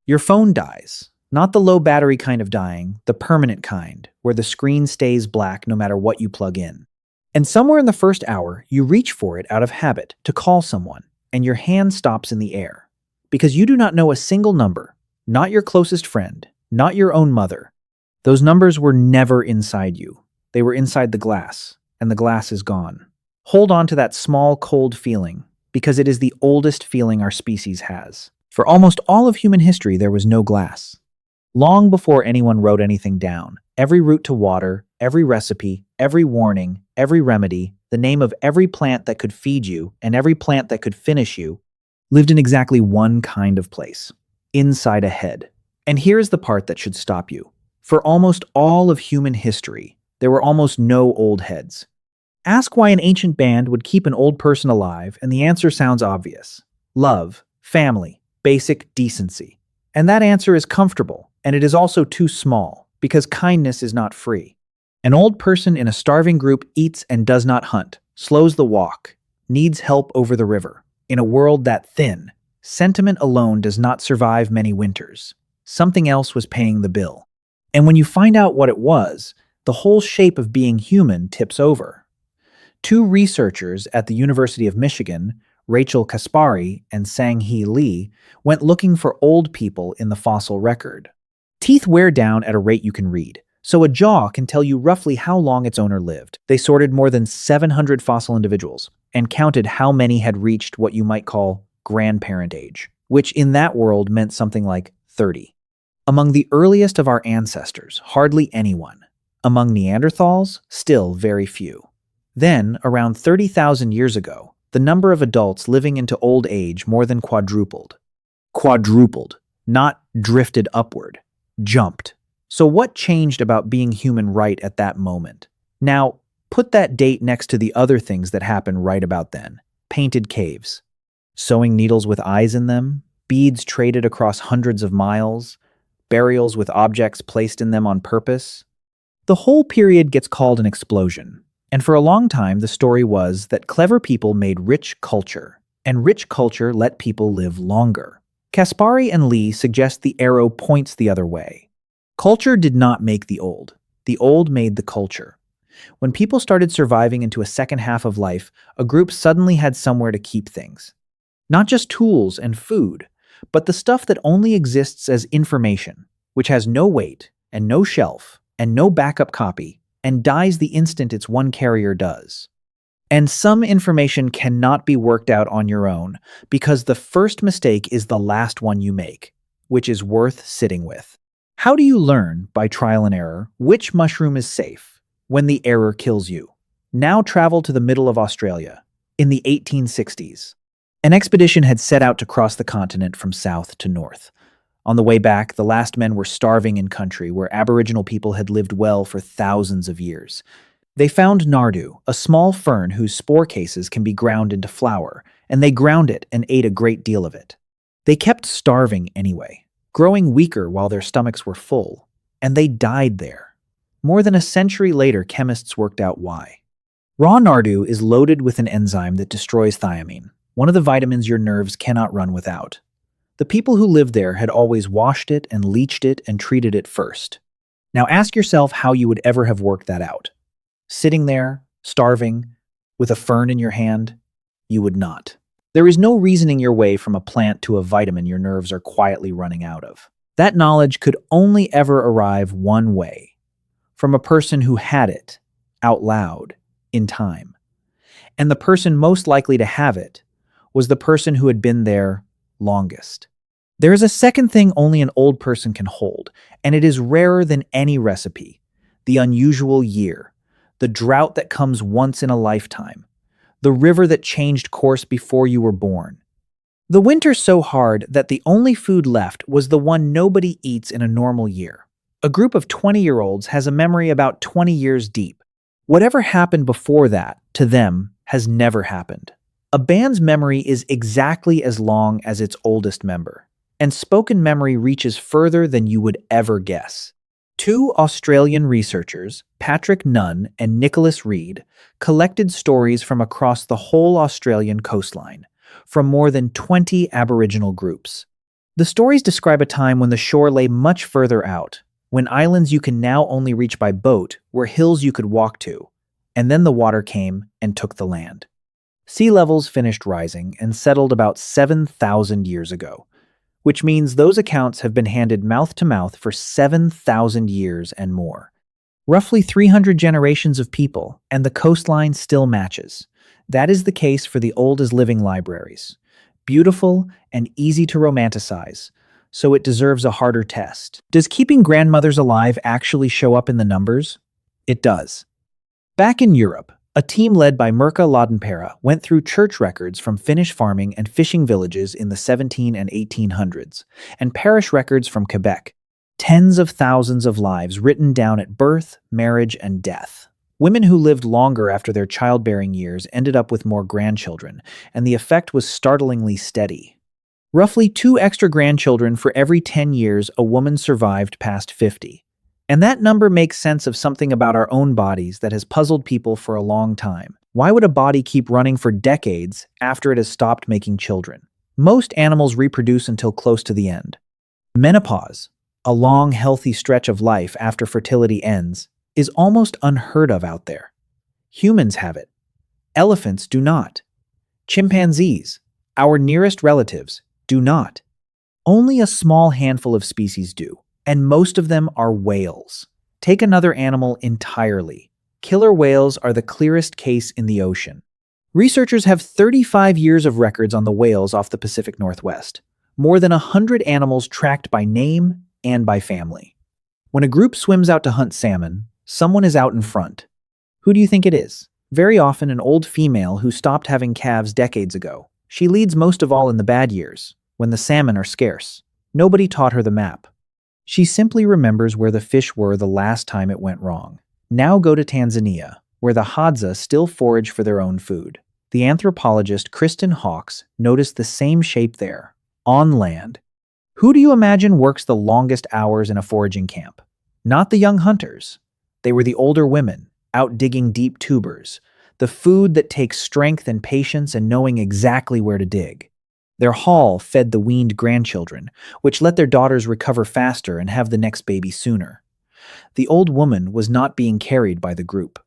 Your phone dies. Not the low battery kind of dying, the permanent kind, where the screen stays black no matter what you plug in. And somewhere in the first hour, you reach for it out of habit to call someone, and your hand stops in the air. Because you do not know a single number, not your closest friend, not your own mother. Those numbers were never inside you. They were inside the glass, and the glass is gone. Hold on to that small, cold feeling, because it is the oldest feeling our species has. For almost all of human history, there was no glass. Long before anyone wrote anything down, every route to water, every recipe, every warning, every remedy, the name of every plant that could feed you, and every plant that could finish you, lived in exactly one kind of place, inside a head. And here's the part that should stop you. For almost all of human history, there were almost no old heads. Ask why an ancient band would keep an old person alive, and the answer sounds obvious. Love, family, basic decency. And that answer is comfortable, and it is also too small, because kindness is not free. An old person in a starving group eats and does not hunt, slows the walk, needs help over the river. In a world that thin, sentiment alone does not survive many winters. Something else was paying the bill. And when you find out what it was, the whole shape of being human tips over. Two researchers at the University of Michigan, Rachel Kaspari and Sang-Hee Lee, went looking for old people in the fossil record. Teeth wear down at a rate you can read, so a jaw can tell you roughly how long its owner lived. They sorted more than 700 fossil individuals and counted how many had reached what you might call grandparent age, which in that world meant something like 30. Among the earliest of our ancestors, hardly anyone. Among Neanderthals, still very few. Then, around 30,000 years ago, the number of adults living into old age more than quadrupled. Quadrupled, not drifted upward, jumped. So what changed about being human right at that moment? Now, put that date next to the other things that happened right about then. Painted caves, sewing needles with eyes in them, beads traded across hundreds of miles, burials with objects placed in them on purpose. The whole period gets called an explosion. And for a long time, the story was that clever people made rich culture, and rich culture let people live longer. Kaspari and Lee suggest the arrow points the other way. Culture did not make the old made the culture. When people started surviving into a second half of life, a group suddenly had somewhere to keep things. Not just tools and food, but the stuff that only exists as information, which has no weight and no shelf and no backup copy, and dies the instant its one carrier does. And some information cannot be worked out on your own because the first mistake is the last one you make, which is worth sitting with. How do you learn, by trial and error, which mushroom is safe when the error kills you? Now travel to the middle of Australia, in the 1860s. An expedition had set out to cross the continent from south to north. On the way back, the last men were starving in country where Aboriginal people had lived well for thousands of years. They found nardu, a small fern whose spore cases can be ground into flour, and they ground it and ate a great deal of it. They kept starving anyway, growing weaker while their stomachs were full, and they died there. More than a century later, chemists worked out why. Raw nardu is loaded with an enzyme that destroys thiamine, one of the vitamins your nerves cannot run without. The people who lived there had always washed it and leached it and treated it first. Now ask yourself how you would ever have worked that out. Sitting there, starving, with a fern in your hand, you would not. There is no reasoning your way from a plant to a vitamin your nerves are quietly running out of. That knowledge could only ever arrive one way, from a person who had it, out loud, in time. And the person most likely to have it was the person who had been there longest. There is a second thing only an old person can hold, and it is rarer than any recipe: the unusual year, the drought that comes once in a lifetime, the river that changed course before you were born. The winter so hard that the only food left was the one nobody eats in a normal year. A group of 20-year-olds has a memory about 20 years deep. Whatever happened before that, to them, has never happened. A band's memory is exactly as long as its oldest member, and spoken memory reaches further than you would ever guess. Two Australian researchers, Patrick Nunn and Nicholas Reed, collected stories from across the whole Australian coastline, from more than 20 Aboriginal groups. The stories describe a time when the shore lay much further out, when islands you can now only reach by boat were hills you could walk to, and then the water came and took the land. Sea levels finished rising and settled about 7,000 years ago, which means those accounts have been handed mouth to mouth for 7,000 years and more. Roughly 300 generations of people, and the coastline still matches. That is the case for the oldest living libraries. Beautiful and easy to romanticize, so it deserves a harder test. Does keeping grandmothers alive actually show up in the numbers? It does. Back in Europe, a team led by Mirka Ladenpera went through church records from Finnish farming and fishing villages in the 17 and 1800s, and parish records from Quebec. Tens of thousands of lives written down at birth, marriage, and death. Women who lived longer after their childbearing years ended up with more grandchildren, and the effect was startlingly steady. Roughly 2 extra grandchildren for every 10 years a woman survived past 50. And that number makes sense of something about our own bodies that has puzzled people for a long time. Why would a body keep running for decades after it has stopped making children? Most animals reproduce until close to the end. Menopause, a long, healthy stretch of life after fertility ends, is almost unheard of out there. Humans have it. Elephants do not. Chimpanzees, our nearest relatives, do not. Only a small handful of species do, and most of them are whales. Take another animal entirely. Killer whales are the clearest case in the ocean. Researchers have 35 years of records on the whales off the Pacific Northwest. More than 100 animals tracked by name and by family. When a group swims out to hunt salmon, someone is out in front. Who do you think it is? Very often an old female who stopped having calves decades ago. She leads most of all in the bad years, when the salmon are scarce. Nobody taught her the map. She simply remembers where the fish were the last time it went wrong. Now go to Tanzania, where the Hadza still forage for their own food. The anthropologist Kristen Hawkes noticed the same shape there, on land. Who do you imagine works the longest hours in a foraging camp? Not the young hunters. They were the older women, out digging deep tubers, the food that takes strength and patience and knowing exactly where to dig. Their haul fed the weaned grandchildren, which let their daughters recover faster and have the next baby sooner. The old woman was not being carried by the group.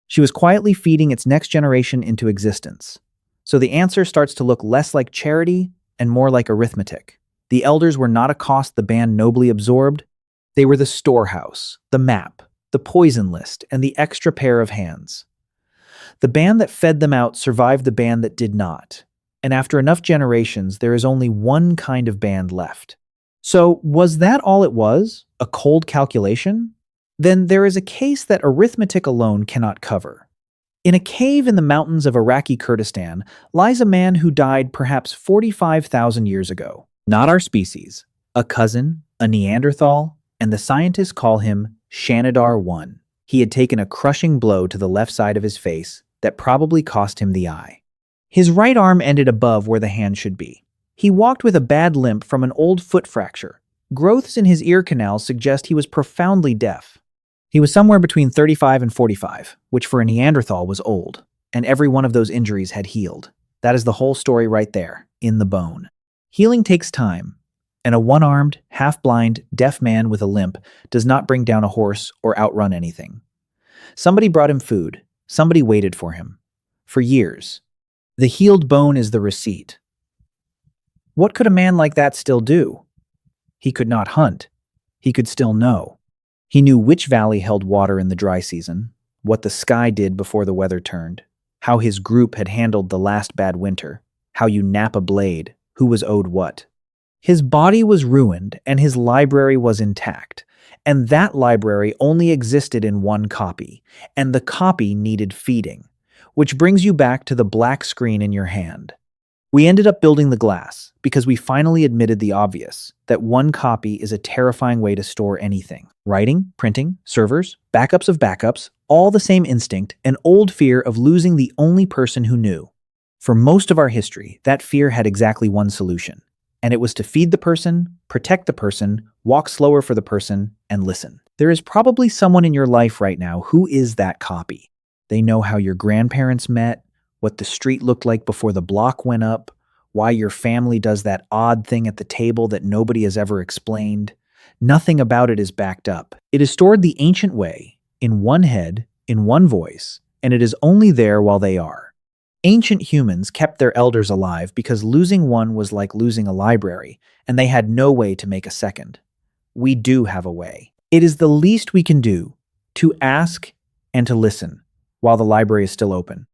She was quietly feeding its next generation into existence. So the answer starts to look less like charity and more like arithmetic. The elders were not a cost the band nobly absorbed. They were the storehouse, the map, the poison list, and the extra pair of hands. The band that fed them out survived the band that did not. And after enough generations, there is only one kind of band left. So, was that all it was? A cold calculation? Then there is a case that arithmetic alone cannot cover. In a cave in the mountains of Iraqi Kurdistan lies a man who died perhaps 45,000 years ago. Not our species, a cousin, a Neanderthal, and the scientists call him Shanidar 1. He had taken a crushing blow to the left side of his face that probably cost him the eye. His right arm ended above where the hand should be. He walked with a bad limp from an old foot fracture. Growths in his ear canal suggest he was profoundly deaf. He was somewhere between 35 and 45, which for a Neanderthal was old, and every one of those injuries had healed. That is the whole story right there, in the bone. Healing takes time, and a one-armed, half-blind, deaf man with a limp does not bring down a horse or outrun anything. Somebody brought him food. Somebody waited for him. For years. The healed bone is the receipt. What could a man like that still do? He could not hunt. He could still know. He knew which valley held water in the dry season, what the sky did before the weather turned, how his group had handled the last bad winter, how you nap a blade, who was owed what. His body was ruined and his library was intact, and that library only existed in one copy, and the copy needed feeding, which brings you back to the black screen in your hand. We ended up building the glass because we finally admitted the obvious, that one copy is a terrifying way to store anything. Writing, printing, servers, backups of backups, all the same instinct, an old fear of losing the only person who knew. For most of our history, that fear had exactly one solution, and it was to feed the person, protect the person, walk slower for the person, and listen. There is probably someone in your life right now who is that copy. They know how your grandparents met, what the street looked like before the block went up, why your family does that odd thing at the table that nobody has ever explained. Nothing about it is backed up. It is stored the ancient way, in one head, in one voice, and it is only there while they are. Ancient humans kept their elders alive because losing one was like losing a library, and they had no way to make a second. We do have a way. It is the least we can do to ask and to listen while the library is still open.